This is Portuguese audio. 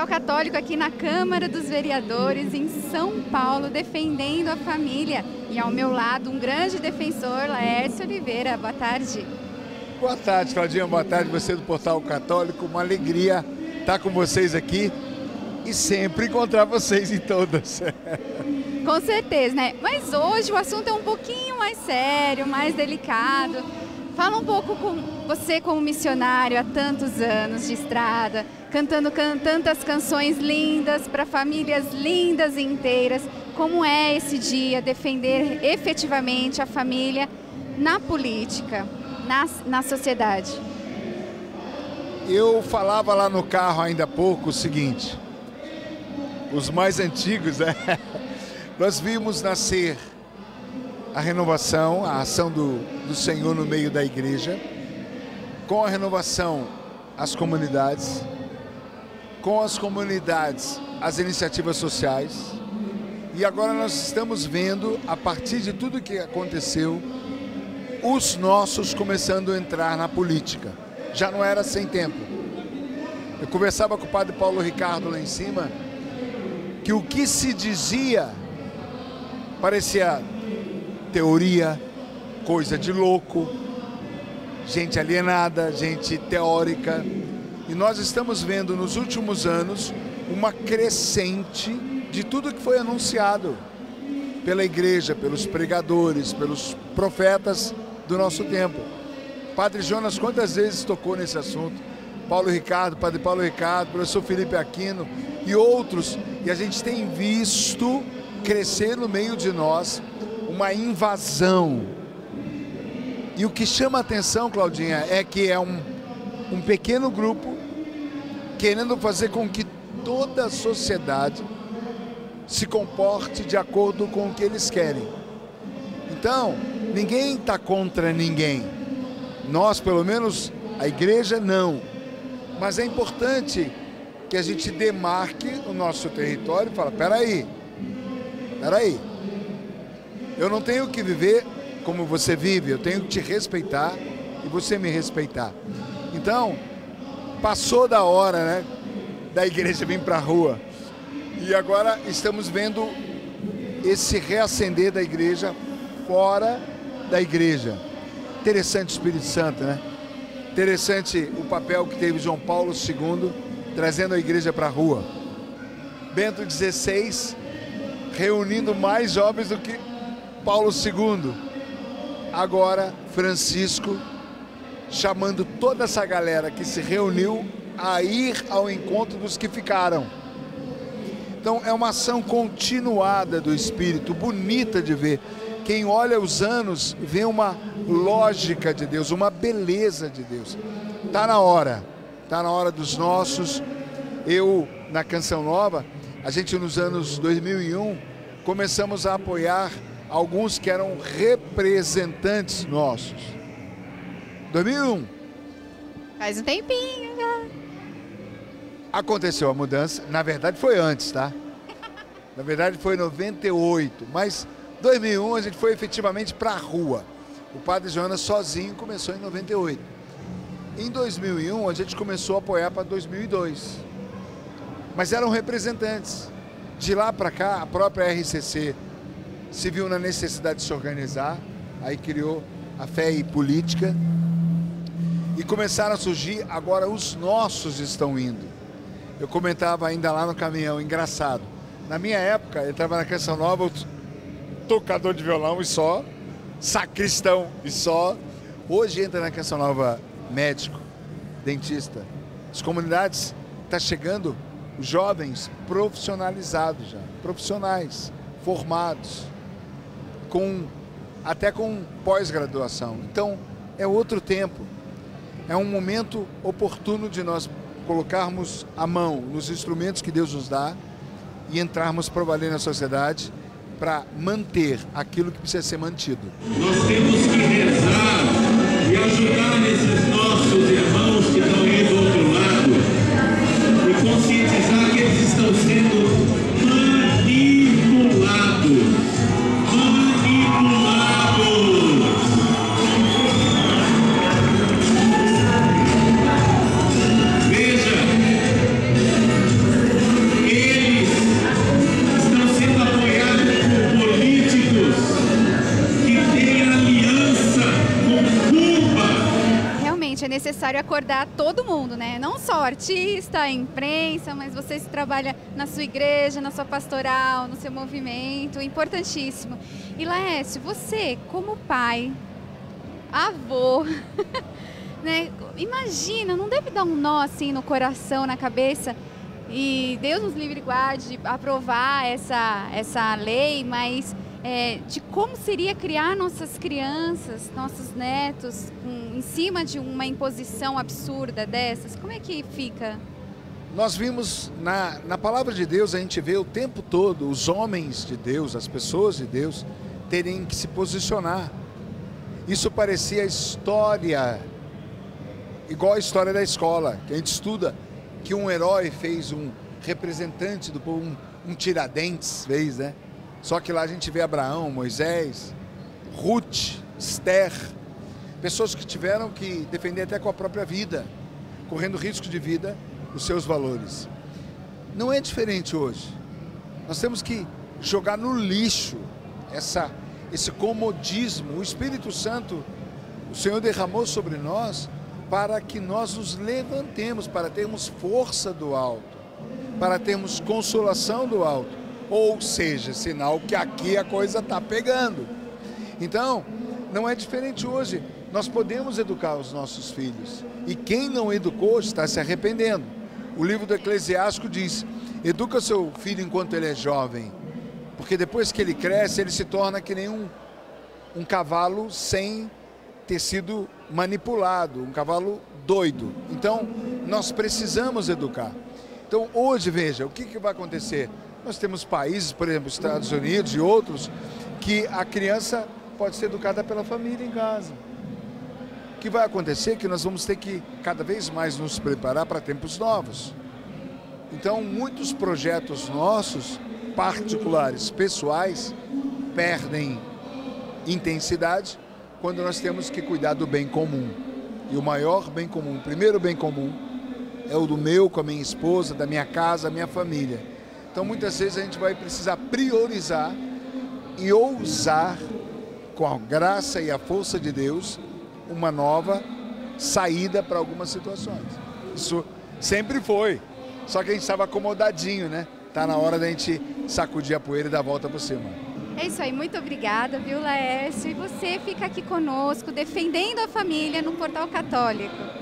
Portal Católico aqui na Câmara dos Vereadores em São Paulo, defendendo a família. E ao meu lado, um grande defensor, Laércio Oliveira. Boa tarde. Boa tarde, Claudinha. Boa tarde, você do Portal Católico. Uma alegria estar com vocês aqui e sempre encontrar vocês em todas. Com certeza, né? Mas hoje o assunto é um pouquinho mais sério, mais delicado. Fala um pouco com você como missionário há tantos anos de estrada, cantando tantas canções lindas para famílias lindas e inteiras. Como é esse dia defender efetivamente a família na política, na sociedade? Eu falava lá no carro ainda há pouco o seguinte, os mais antigos, né? Nós vimos nascer a renovação, a ação do Senhor no meio da igreja, com a renovação as comunidades, com as comunidades as iniciativas sociais, e agora nós estamos vendo, a partir de tudo que aconteceu, os nossos começando a entrar na política. Já não era sem tempo. Eu conversava com o padre Paulo Ricardo lá em cima, que o que se dizia parecia teoria, coisa de louco, gente alienada, gente teórica. E nós estamos vendo nos últimos anos uma crescente de tudo que foi anunciado pela igreja, pelos pregadores, pelos profetas do nosso tempo. Padre Jonas quantas vezes tocou nesse assunto, Paulo Ricardo, Padre Paulo Ricardo, professor Felipe Aquino e outros, e a gente tem visto crescer no meio de nós uma invasão. E o que chama a atenção, Claudinha, é que é um pequeno grupo querendo fazer com que toda a sociedade se comporte de acordo com o que eles querem. Então, ninguém está contra ninguém. Nós, pelo menos, a igreja, não. Mas é importante que a gente demarque o nosso território e fale, peraí, eu não tenho que viver como você vive, eu tenho que te respeitar e você me respeitar. Então, passou da hora, né, da igreja vir para a rua. E agora estamos vendo esse reacender da igreja fora da igreja. Interessante o Espírito Santo, né? Interessante o papel que teve João Paulo II trazendo a igreja para a rua. Bento XVI reunindo mais jovens do que Paulo II. Agora Francisco chamando toda essa galera que se reuniu a ir ao encontro dos que ficaram. Então é uma ação continuada do Espírito, bonita de ver. Quem olha os anos vê uma lógica de Deus, uma beleza de Deus. Está na hora dos nossos. Eu, na Canção Nova, a gente nos anos 2001, começamos a apoiar alguns que eram representantes nossos. 2001. Faz um tempinho já. Aconteceu a mudança, na verdade foi antes, tá? Na verdade foi em 98, mas 2001 a gente foi efetivamente para a rua. O Padre Jonas sozinho começou em 98. Em 2001 a gente começou a apoiar para 2002. Mas eram representantes. De lá para cá, a própria RCC se viu na necessidade de se organizar, aí criou a Fé e Política, e começaram a surgir, agora os nossos estão indo. Eu comentava ainda lá no caminhão, engraçado, na minha época, eu estava na Canção Nova, tocador de violão e só, sacristão e só. Hoje entra na Canção Nova médico, dentista. As comunidades, está chegando os jovens profissionalizados já, profissionais, formados, até com pós-graduação. Então, é outro tempo. É um momento oportuno de nós colocarmos a mão nos instrumentos que Deus nos dá e entrarmos para valer na sociedade para manter aquilo que precisa ser mantido. Nós temos que rezar e ajudar esses nossos irmãos que estão aí do outro lado e conscientizar que eles estão sendo manipulados. Veja, necessário acordar todo mundo, né? Não só o artista, a imprensa, mas você se trabalha na sua igreja, na sua pastoral, no seu movimento, importantíssimo. E Laércio, você como pai, avô, né? Imagina, não deve dar um nó assim no coração, na cabeça, e Deus nos livre e guarde de aprovar essa lei, mas de como seria criar nossas crianças, nossos netos, em cima de uma imposição absurda dessas? Como é que fica? Nós vimos na palavra de Deus, a gente vê o tempo todo os homens de Deus, as pessoas de Deus, terem que se posicionar. Isso parecia história, igual a história da escola, que a gente estuda, que um herói fez um representante do povo, um Tiradentes fez, né? Só que lá a gente vê Abraão, Moisés, Ruth, Esther, pessoas que tiveram que defender até com a própria vida, correndo risco de vida, os seus valores. Não é diferente hoje. Nós temos que jogar no lixo esse comodismo. O Espírito Santo, o Senhor derramou sobre nós para que nós nos levantemos, para termos força do alto, para termos consolação do alto. Ou seja, sinal que aqui a coisa está pegando. Então, não é diferente hoje. Nós podemos educar os nossos filhos. E quem não educou está se arrependendo. O livro do Eclesiástico diz: educa seu filho enquanto ele é jovem, porque depois que ele cresce, ele se torna que nem um cavalo sem ter sido manipulado, um cavalo doido. Então, nós precisamos educar. Então, hoje, veja, o que vai acontecer? Nós temos países, por exemplo, Estados Unidos e outros, que a criança pode ser educada pela família em casa. O que vai acontecer é que nós vamos ter que cada vez mais nos preparar para tempos novos. Então, muitos projetos nossos, particulares, pessoais, perdem intensidade quando nós temos que cuidar do bem comum. E o maior bem comum, o primeiro bem comum, é o do meu, com a minha esposa, da minha casa, da minha família. Então, muitas vezes a gente vai precisar priorizar e ousar, com a graça e a força de Deus, uma nova saída para algumas situações. Isso sempre foi, só que a gente estava acomodadinho, né? Tá na hora da gente sacudir a poeira e dar a volta por cima. É isso aí, muito obrigada, viu, Laércio? E você fica aqui conosco, defendendo a família no Portal Católico.